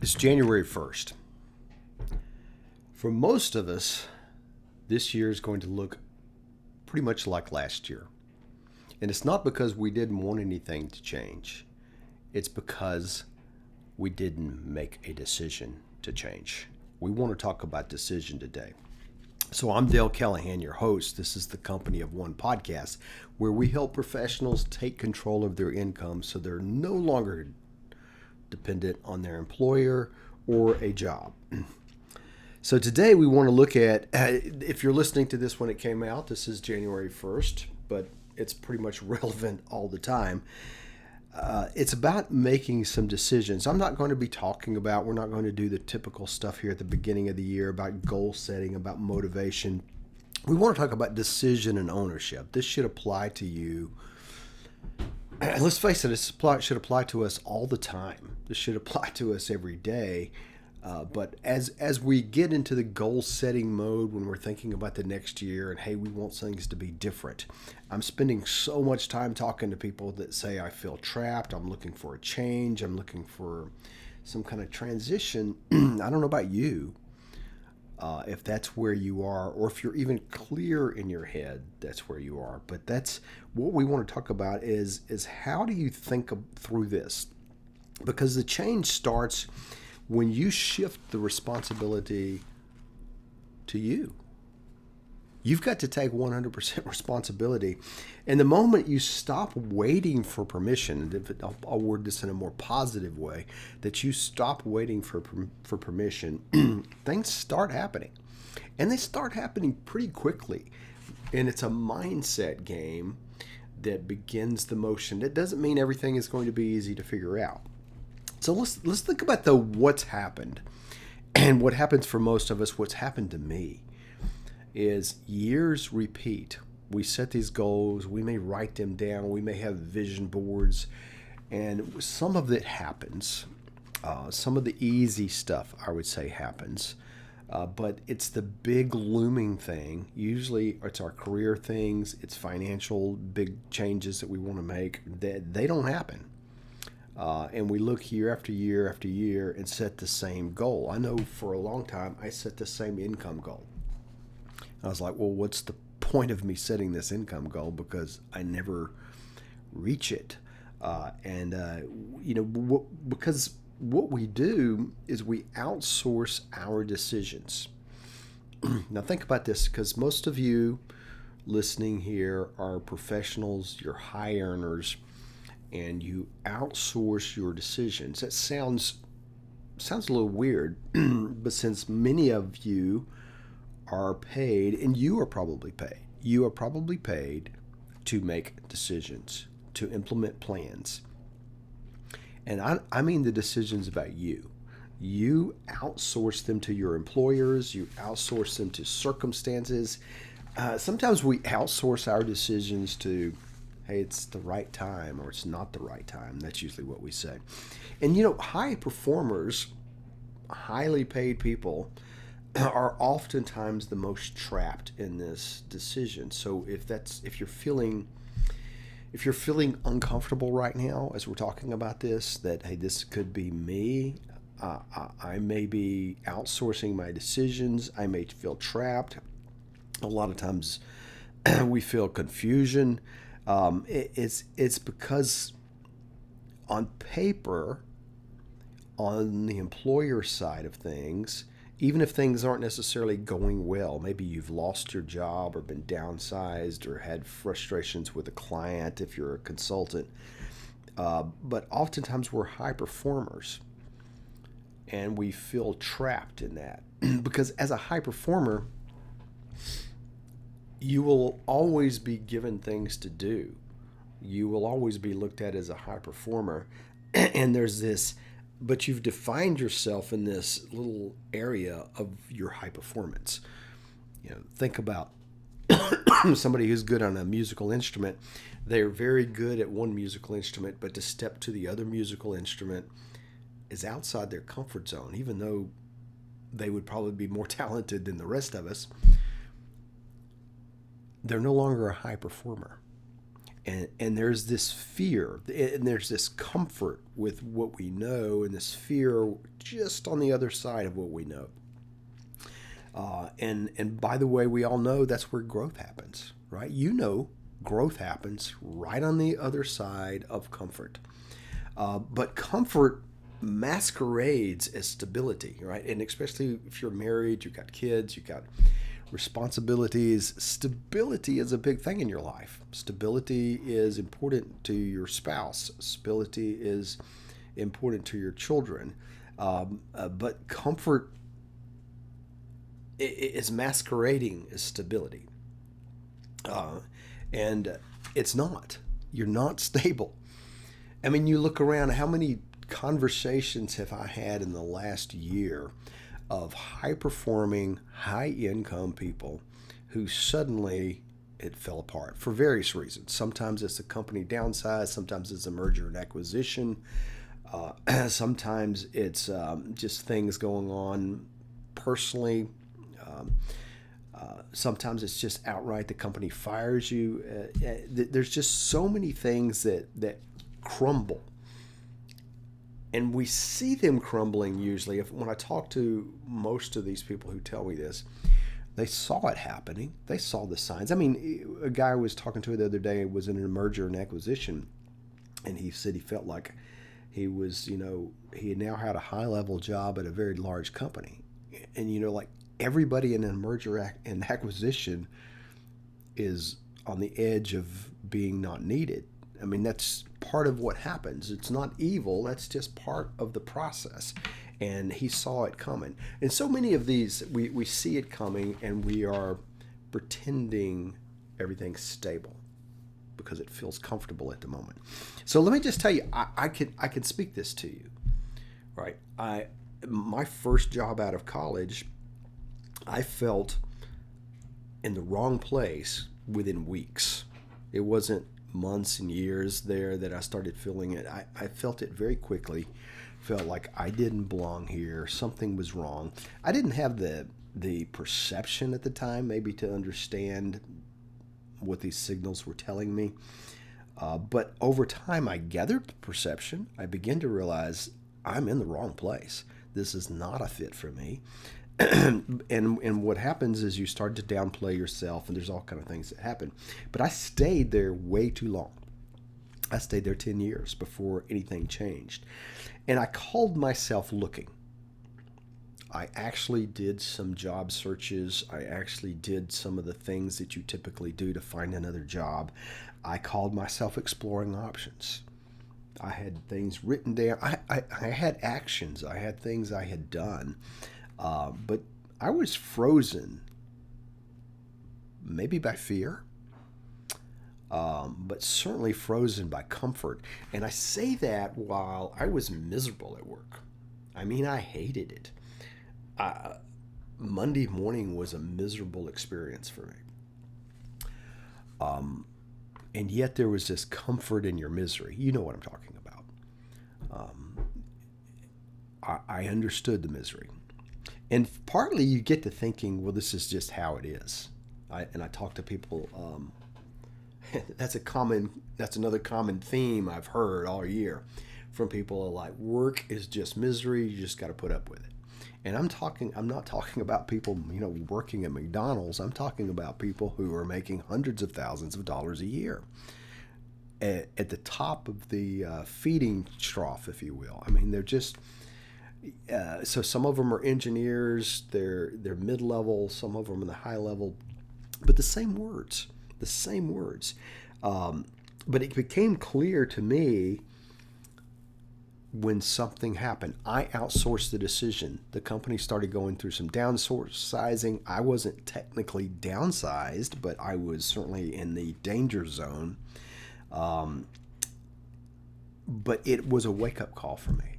It's January 1st. For most of us, this year is going to look pretty much like last year. And it's not because we didn't want anything to change, it's because we didn't make a decision to change. We want to talk about decision today. So I'm Dale Callahan, your host. This is the Company of One podcast, where we help professionals take control of their income so they're no longer dependent on their employer or a job. So today we want to look at, if you're listening to this when it came out, this is January 1st, but it's pretty much relevant all the time. It's about making some decisions. I'm not going to be talking about, we're not going to do the typical stuff here at the beginning of the year about goal setting, about motivation. We want to talk about decision and ownership. This should apply to you. Let's face it, should apply to us all the time. This should apply to us every day. But as we get into the goal setting mode, when we're thinking about the next year and, hey, we want things to be different, I'm spending so much time talking to people that say, I feel trapped, I'm looking for a change, I'm looking for some kind of transition. I don't know about you, if that's where you are, or if you're even clear in your head that's where you are. But that's what we want to talk about is how do you think through this? Because the change starts when you shift the responsibility to you. You've got to take 100% responsibility. And the moment you stop waiting for permission, I'll word this in a more positive way, that you stop waiting for permission, things start happening. And they start happening pretty quickly. And it's a mindset game that begins the motion. That doesn't mean everything is going to be easy to figure out. So let's think about what's happened. And what happens for most of us, what's happened to me, is years repeat. We set these goals, we may write them down, we may have vision boards, and some of it happens. Some of the easy stuff, I would say, happens. But it's the big looming thing. Usually it's our career things, it's financial big changes that we want to make. They don't happen. And we look year after year after year and set the same goal. I know for a long time I set the same income goal. I was like, well, what's the point of me setting this income goal? Because I never reach it. Because what we do is we outsource our decisions. Now think about this, because most of you listening here are professionals, you're high earners, and you outsource your decisions. That sounds a little weird, but since many of you are paid, and you are probably paid to make decisions, to implement plans. And I mean the decisions about you. You outsource them to your employers, you outsource them to circumstances. Sometimes we outsource our decisions to, hey, it's the right time or it's not the right time. That's usually what we say. And high performers, highly paid people, are oftentimes the most trapped in this decision. So if you're feeling uncomfortable right now as we're talking about this, that, hey, this could be me, I may be outsourcing my decisions, I may feel trapped. A lot of times we feel confusion. It's because on paper, on the employer side of things, even if things aren't necessarily going well, maybe you've lost your job or been downsized or had frustrations with a client if you're a consultant, but oftentimes we're high performers and we feel trapped in that. Because as a high performer, you will always be given things to do. You will always be looked at as a high performer. And there's this, but you've defined yourself in this little area of your high performance. Think about somebody who's good on a musical instrument. They're very good at one musical instrument, but to step to the other musical instrument is outside their comfort zone, even though they would probably be more talented than the rest of us. They're no longer a high performer. And there's this fear and there's this comfort with what we know and this fear just on the other side of what we know. And by the way, we all know that's where growth happens, right? Growth happens right on the other side of comfort. But comfort masquerades as stability, right? And especially if you're married, you've got kids, you've got responsibilities. Stability is a big thing in your life. Stability is important to your spouse. Stability is important to your children. But comfort is masquerading as stability. And it's not. You're not stable. I mean, you look around, how many conversations have I had in the last year of high performing, high income people who suddenly it fell apart for various reasons. Sometimes it's a company downsize, sometimes it's a merger and acquisition, sometimes it's just things going on personally. Sometimes it's just outright the company fires you. There's just so many things that crumble. And we see them crumbling usually. When I talk to most of these people who tell me this, they saw it happening. They saw the signs. I mean, a guy I was talking to the other day was in a merger and acquisition, and he said he felt like he was, he had now had a high level job at a very large company. And, like everybody in a merger and acquisition is on the edge of being not needed. I mean, that's part of what happens. It's not evil. That's just part of the process. And he saw it coming. And so many of these, we see it coming and we are pretending everything's stable because it feels comfortable at the moment. So let me just tell you, I can speak this to you, right? My first job out of college, I felt in the wrong place within weeks. It wasn't months and years there that I started feeling it. I felt it very quickly. Felt like I didn't belong here. Something was wrong. I didn't have the perception at the time maybe to understand what these signals were telling me. But over time, I gathered the perception. I began to realize I'm in the wrong place. This is not a fit for me. and what happens is you start to downplay yourself, and there's all kind of things that happen. But I stayed there way too long. I stayed there 10 years before anything changed. And I called myself looking. I actually did some job searches. I actually did some of the things that you typically do to find another job. I called myself exploring options. I had things written down. I had actions. I had things I had done. But I was frozen, maybe by fear, but certainly frozen by comfort. And I say that while I was miserable at work. I mean, I hated it. Monday morning was a miserable experience for me. And yet there was this comfort in your misery. You know what I'm talking about. I understood the misery. And partly you get to thinking, well, this is just how it is. I talk to people. That's another common theme I've heard all year from people like, work is just misery. You just got to put up with it. And I'm not talking about people, working at McDonald's. I'm talking about people who are making hundreds of thousands of dollars a year at the top of the feeding trough, if you will. I mean, they're just. So some of them are engineers, they're mid-level, some of them are the high level, but the same words. But it became clear to me when something happened. I outsourced the decision. The company started going through some downsizing. I wasn't technically downsized, but I was certainly in the danger zone. But it was a wake-up call for me.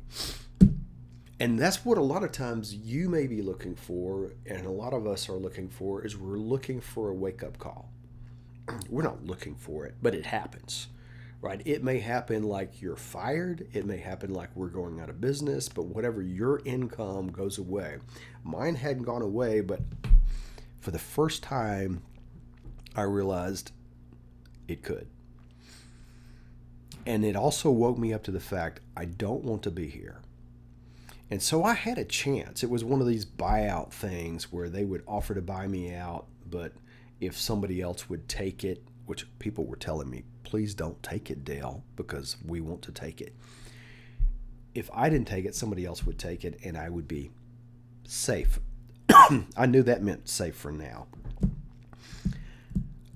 And that's what a lot of times you may be looking for, and a lot of us are looking for, is we're looking for a wake-up call. We're not looking for it, but it happens, right? It may happen like you're fired. It may happen like we're going out of business, but whatever, your income goes away. Mine hadn't gone away, but for the first time, I realized it could. And it also woke me up to the fact I don't want to be here. And so I had a chance. It was one of these buyout things where they would offer to buy me out, but if somebody else would take it, which people were telling me, please don't take it, Dale, because we want to take it. If I didn't take it, somebody else would take it and I would be safe. I knew that meant safe for now.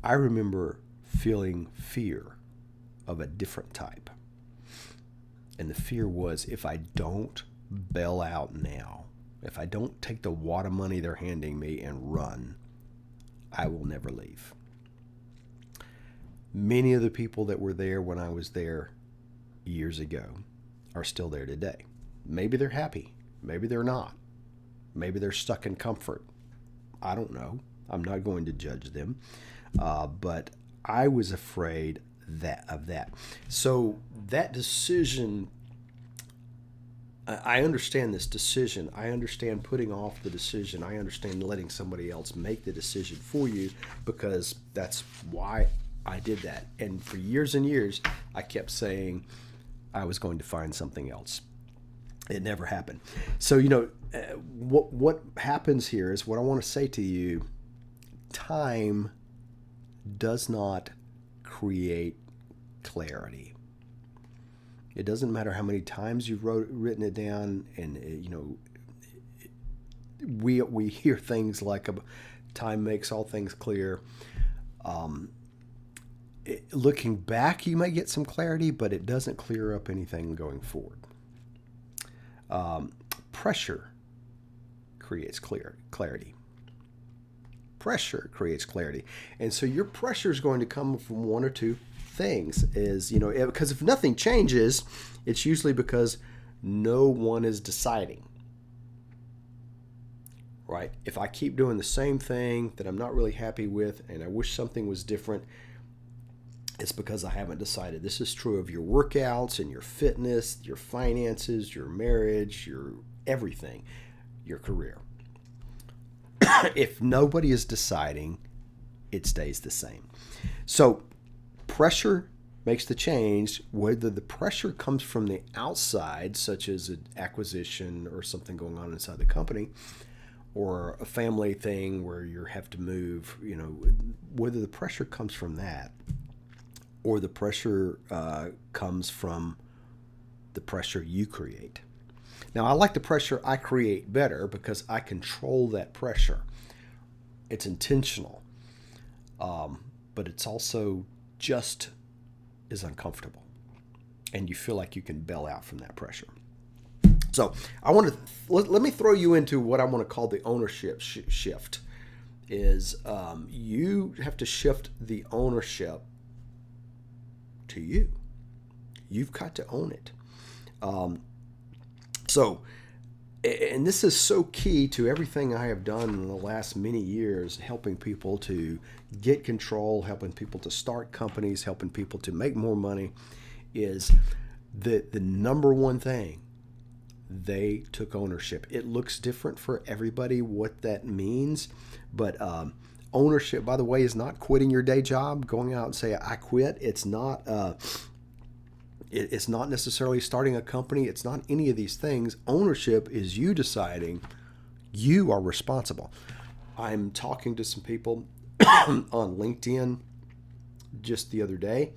I remember feeling fear of a different type. And the fear was, if I don't bail out now, if I don't take the wad of money they're handing me and run, I will never leave. Many of the people that were there when I was there years ago are still there today. Maybe they're happy. Maybe they're not. Maybe they're stuck in comfort. I don't know. I'm not going to judge them. But I was afraid of that. So that decision, I understand this decision. I understand putting off the decision. I understand letting somebody else make the decision for you, because that's why I did that. And for years and years, I kept saying I was going to find something else. It never happened. So, what happens here is what I want to say to you. Time does not create clarity. It doesn't matter how many times you've written it down, and we hear things like time makes all things clear. Looking back, you might get some clarity, but it doesn't clear up anything going forward. Pressure creates clarity. Pressure creates clarity. And so your pressure is going to come from one or two things. Because if nothing changes, it's usually because no one is deciding. Right? If I keep doing the same thing that I'm not really happy with and I wish something was different, it's because I haven't decided. This is true of your workouts and your fitness, your finances, your marriage, your everything, your career. If nobody is deciding, it stays the same. So pressure makes the change. Whether the pressure comes from the outside, such as an acquisition or something going on inside the company, or a family thing where you have to move, whether the pressure comes from that, or the pressure comes from the pressure you create. Now, I like the pressure I create better because I control that pressure. It's intentional, but it's also just as uncomfortable, and you feel like you can bail out from that pressure. So I want to let me throw you into what I want to call the ownership shift. Is you have to shift the ownership to you. You've got to own it. And this is so key to everything I have done in the last many years, helping people to get control, helping people to start companies, helping people to make more money, is the number one thing. They took ownership. It looks different for everybody what that means, but ownership, by the way, is not quitting your day job, going out and say, I quit. It's not necessarily starting a company. It's not any of these things. Ownership is you deciding you are responsible. I'm talking to some people on LinkedIn just the other day,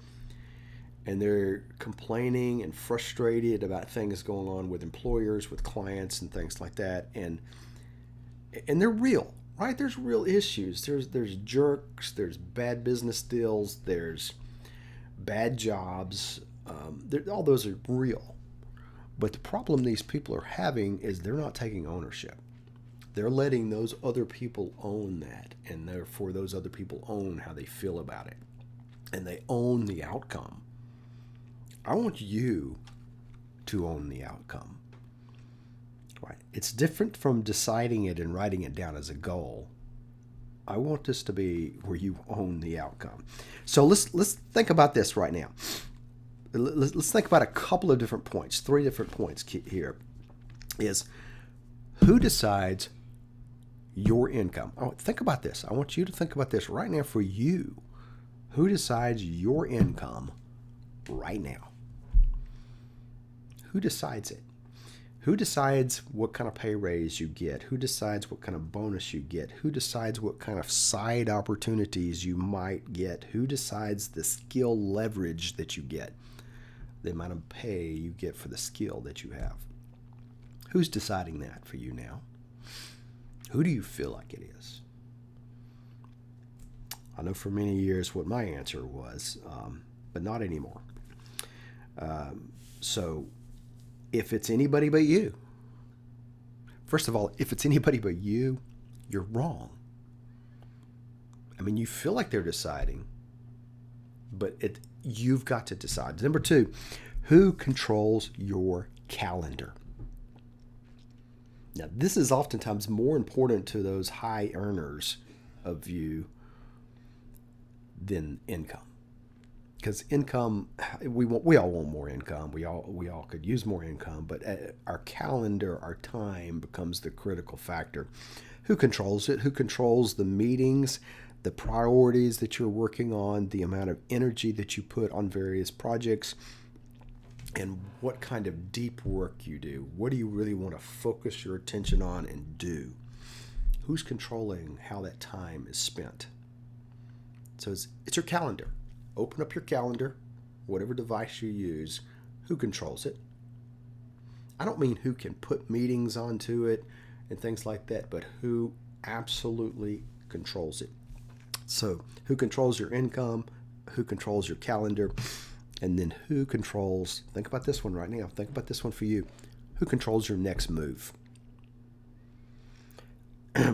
and they're complaining and frustrated about things going on with employers, with clients, and things like that. And they're real, right? There's real issues. There's jerks. There's bad business deals. There's bad jobs. All those are real. But the problem these people are having is they're not taking ownership. They're letting those other people own that, and therefore those other people own how they feel about it. And they own the outcome. I want you to own the outcome. Right? It's different from deciding it and writing it down as a goal. I want this to be where you own the outcome. So let's think about this right now. Let's think about a couple of different points, 3 different points here. Is who decides your income? Oh, think about this. I want you to think about this right now for you. Who decides your income right now? Who decides it? Who decides what kind of pay raise you get? Who decides what kind of bonus you get? Who decides what kind of side opportunities you might get? Who decides the skill leverage that you get? The amount of pay you get for the skill that you have. Who's deciding that for you now? Who do you feel like it is? I know for many years what my answer was, but not anymore. So if it's anybody but you, first of all, if it's anybody but you, you're wrong. I mean, you feel like they're deciding, but you've got to decide. Number two, who controls your calendar? Now, this is oftentimes more important to those high earners of you than income. Because income, we all want more income. We all could use more income, but our calendar, our time becomes the critical factor. Who controls it? Who controls the meetings, the priorities that you're working on, the amount of energy that you put on various projects, and what kind of deep work you do? What do you really want to focus your attention on and do? Who's controlling how that time is spent? So it's your calendar. Open up your calendar, whatever device you use. Who controls it? I don't mean who can put meetings onto it and things like that, but who absolutely controls it. So who controls your income? Who controls your calendar? And then who controls, think about this one right now. Think about this one for you. Who controls your next move?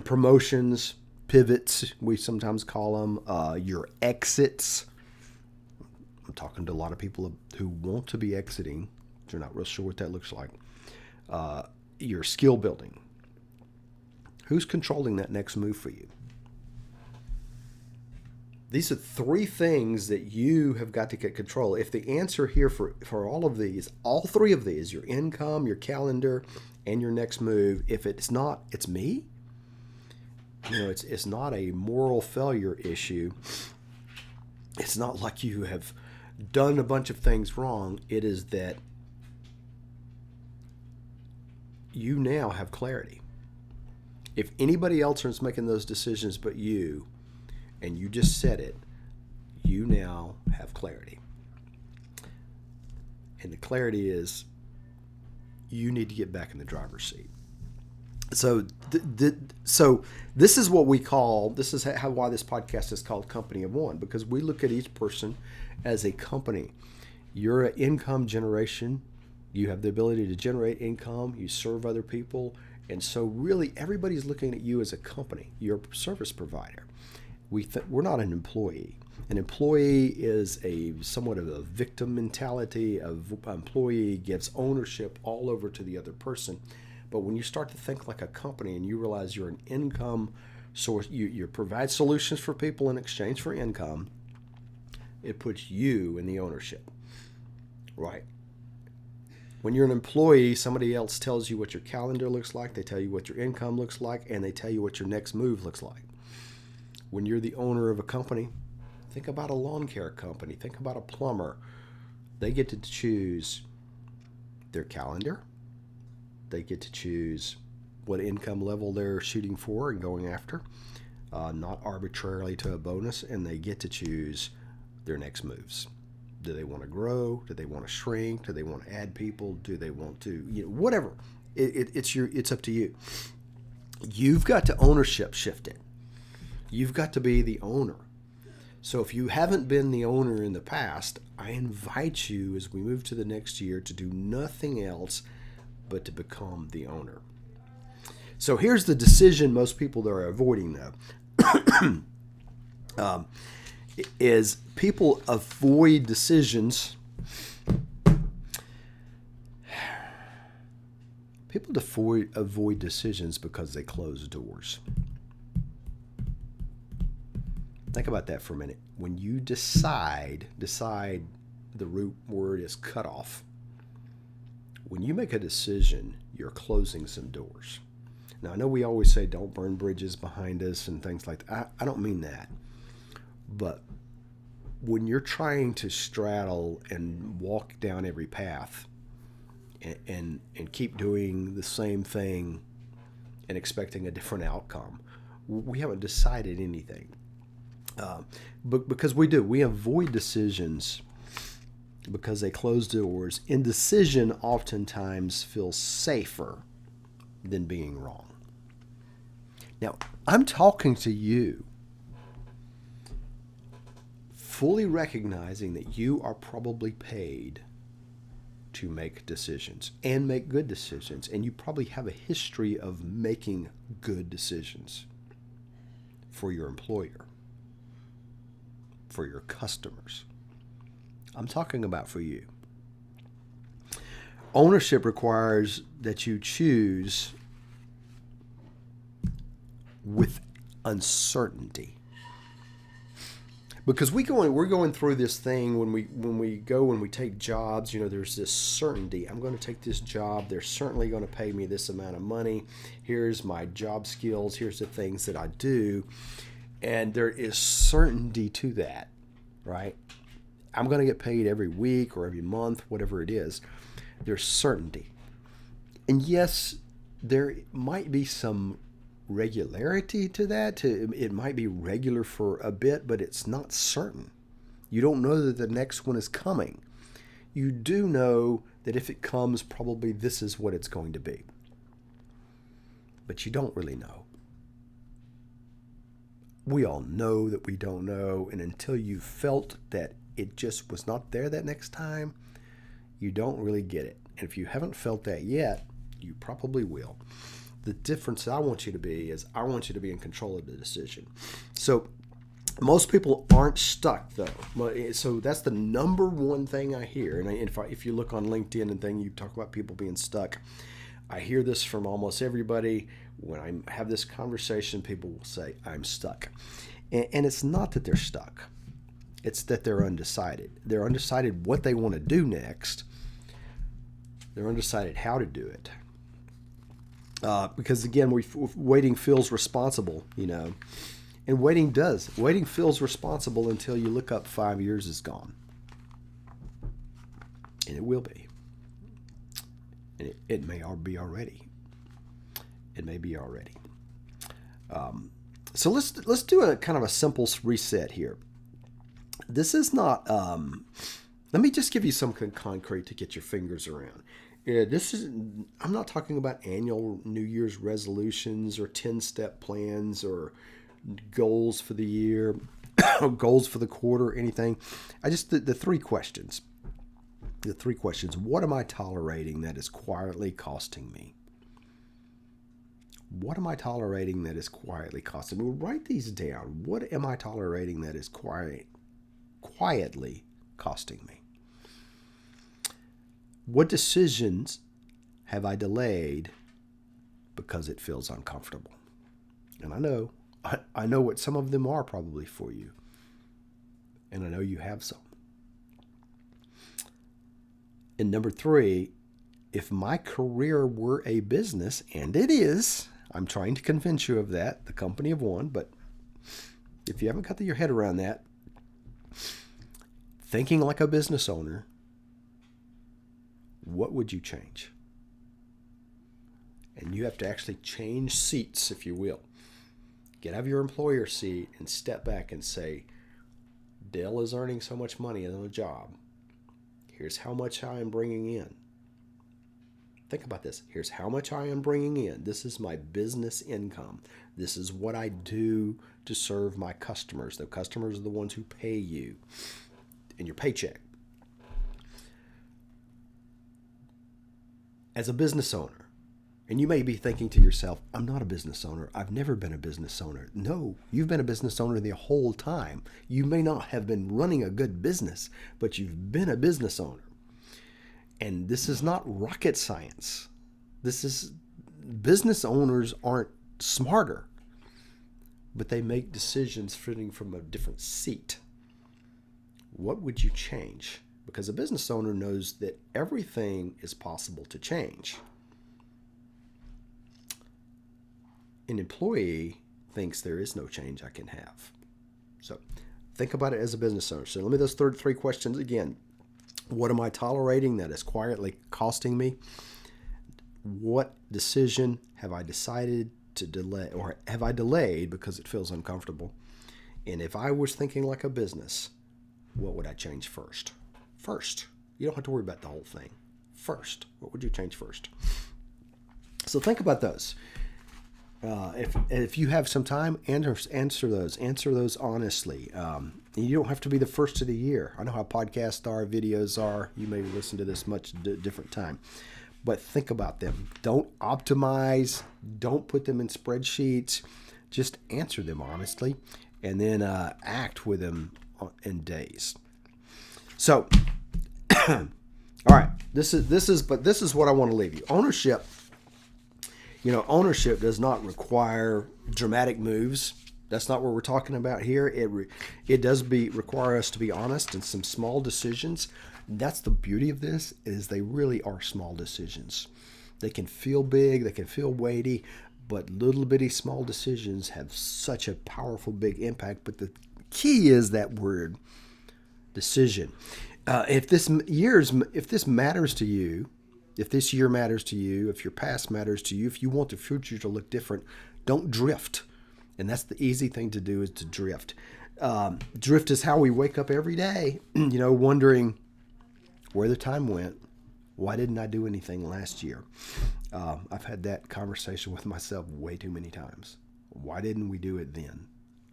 Promotions, pivots, we sometimes call them, your exits. I'm talking to a lot of people who want to be exiting. They're not real sure what that looks like. Your skill building. Who's controlling that next move for you? These are three things that you have got to get control. If the answer here for all of these, all three of these, your income, your calendar, and your next move, if it's not, it's me. It's not a moral failure issue. It's not like you have done a bunch of things wrong. It is that you now have clarity. If anybody else is making those decisions but you, and you just said it, you now have clarity. And the clarity is you need to get back in the driver's seat. So this is what we call, this is why this podcast is called Company of One, because we look at each person as a company. You're an income generation. You have the ability to generate income. You serve other people. And so really everybody's looking at you as a company. You're a service provider. We're not an employee. An employee is somewhat of a victim mentality. An employee gives ownership all over to the other person. But when you start to think like a company and you realize you're an income source, you provide solutions for people in exchange for income, it puts you in the ownership, right? When you're an employee, somebody else tells you what your calendar looks like, they tell you what your income looks like, and they tell you what your next move looks like. When you're the owner of a company, think about a lawn care company, think about a plumber. They get to choose their calendar. They get to choose what income level they're shooting for and going after, not arbitrarily to a bonus, and they get to choose their next moves. Do they want to grow? Do they want to shrink? Do they want to add people? Do they want to, whatever. It's up to you. You've got to ownership shift it. You've got to be the owner. So if you haven't been the owner in the past, I invite you as we move to the next year to do nothing else but to become the owner. So here's the decision most people are avoiding though. Is people avoid decisions. People avoid decisions because they close doors. Think about that for a minute. When you decide, the root word is cut off. When you make a decision, you're closing some doors. Now, I know we always say don't burn bridges behind us and things like that. I don't mean that. But when you're trying to straddle and walk down every path, and keep doing the same thing and expecting a different outcome. We haven't decided anything. But because we avoid decisions because they close doors. Indecision oftentimes feels safer than being wrong. Now, I'm talking to you, fully recognizing that you are probably paid to make decisions and make good decisions, and you probably have a history of making good decisions for your employer, for your customers. I'm talking about for you. Ownership requires that you choose with uncertainty. Because we're going through this thing when we take jobs, there's this certainty. I'm going to take this job. They're certainly going to pay me this amount of money. Here's my job skills. Here's the things that I do. And there is certainty to that, right? I'm going to get paid every week or every month, whatever it is. There's certainty. And yes, there might be some regularity to that. It might be regular for a bit, but it's not certain. You don't know that the next one is coming. You do know that if it comes, probably this is what it's going to be. But you don't really know. We all know that we don't know, and until you felt that it just was not there that next time, you don't really get it. And if you haven't felt that yet, you probably will. The difference I want you to be is I want you to be in control of the decision. So most people aren't stuck, though. So that's the number one thing I hear. And if you look on LinkedIn and things, you talk about people being stuck. I hear this from almost everybody. When I have this conversation, people will say, I'm stuck. And it's not that they're stuck. It's that they're undecided. They're undecided what they want to do next. They're undecided how to do it. Because again, waiting feels responsible, and waiting does. Waiting feels responsible until you look up 5 years is gone. And it will be. And it may be already. It may be already. So let's do a kind of a simple reset here. This is not. Let me just give you something concrete to get your fingers around. I'm not talking about annual New Year's resolutions or 10-step plans or goals for the year, goals for the quarter, anything. The three questions. The three questions. What am I tolerating that is quietly costing me? What am I tolerating that is quietly costing me? Write these down. What am I tolerating that is quietly costing me? What decisions have I delayed because it feels uncomfortable? And I know what some of them are probably for you. And I know you have some. And number 3, if my career were a business, and it is, I'm trying to convince you of that, the company of one, but if you haven't got your head around that, thinking like a business owner, what would you change? And you have to actually change seats, if you will. Get out of your employer seat and step back and say, Dale is earning so much money on a job. Here's how much I am bringing in. Think about this. Here's how much I am bringing in. This is my business income. This is what I do to serve my customers. The customers are the ones who pay you in your paycheck. As a business owner, and you may be thinking to yourself, I'm not a business owner. I've never been a business owner. No, you've been a business owner the whole time. You may not have been running a good business, but you've been a business owner. And this is not rocket science. Business owners aren't smarter, but they make decisions fitting from a different seat. What would you change? Because a business owner knows that everything is possible to change. An employee thinks there is no change I can have. So think about it as a business owner. So let me those three questions again. What am I tolerating that is quietly costing me? What decision have I decided to delay, or have I delayed because it feels uncomfortable? And if I was thinking like a business, what would I change first? First. You don't have to worry about the whole thing. First. What would you change first? So think about those. If you have some time, answer those. Answer those honestly. You don't have to be the first of the year. I know how podcasts are, videos are. You may listen to this much different time. But think about them. Don't optimize. Don't put them in spreadsheets. Just answer them honestly, and then act with them in days. So, all right. This is what I want to leave you. Ownership. Ownership does not require dramatic moves. That's not what we're talking about here. It does require us to be honest in some small decisions. That's the beauty of this, is they really are small decisions. They can feel big, they can feel weighty, but little bitty small decisions have such a powerful big impact. But the key is that word, decision. If this matters to you, if this year matters to you, if your past matters to you, if you want the future to look different, don't drift. And that's the easy thing to do, is to drift. Drift is how we wake up every day, wondering where the time went. Why didn't I do anything last year? I've had that conversation with myself way too many times. Why didn't we do it then?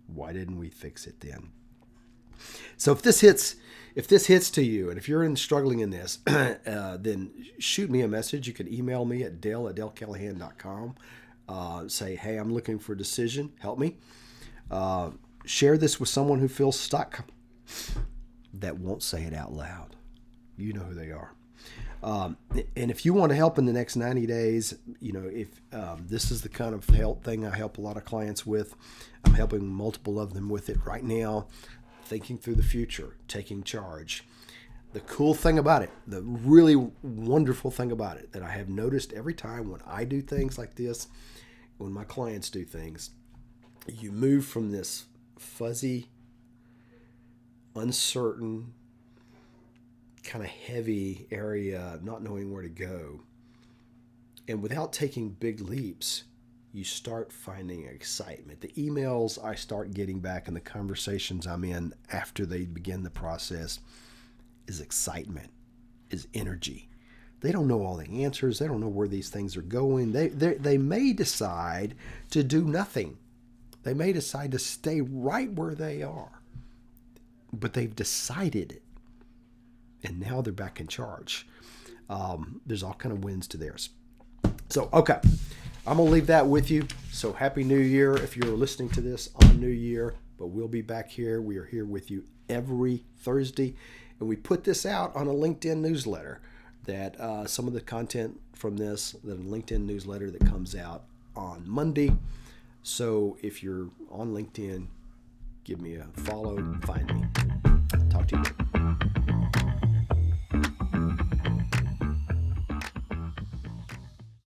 Why didn't we fix it then? So if this hits to you, and if you're struggling in this, then shoot me a message. You can email me at dale@dalecallahan.com. Say, hey, I'm looking for a decision. Help me. Share this with someone who feels stuck, that won't say it out loud. You know who they are. And if you want to help in the next 90 days, if this is the kind of help thing I help a lot of clients with, I'm helping multiple of them with it right now. Thinking through the future, taking charge. The cool thing about it, the really wonderful thing about it, that I have noticed every time when I do things like this, when my clients do things, you move from this fuzzy, uncertain, kind of heavy area, not knowing where to go. And without taking big leaps, you start finding excitement. The emails I start getting back and the conversations I'm in after they begin the process is excitement, is energy. They don't know all the answers. They don't know where these things are going. They may decide to do nothing. They may decide to stay right where they are. But they've decided it. And now they're back in charge. There's all kind of wins to theirs. So, okay. I'm going to leave that with you. So Happy New Year if you're listening to this on New Year. But we'll be back here. We are here with you every Thursday. And we put this out on a LinkedIn newsletter, that some of the content from this, the LinkedIn newsletter that comes out on Monday. So if you're on LinkedIn, give me a follow, find me. Talk to you later.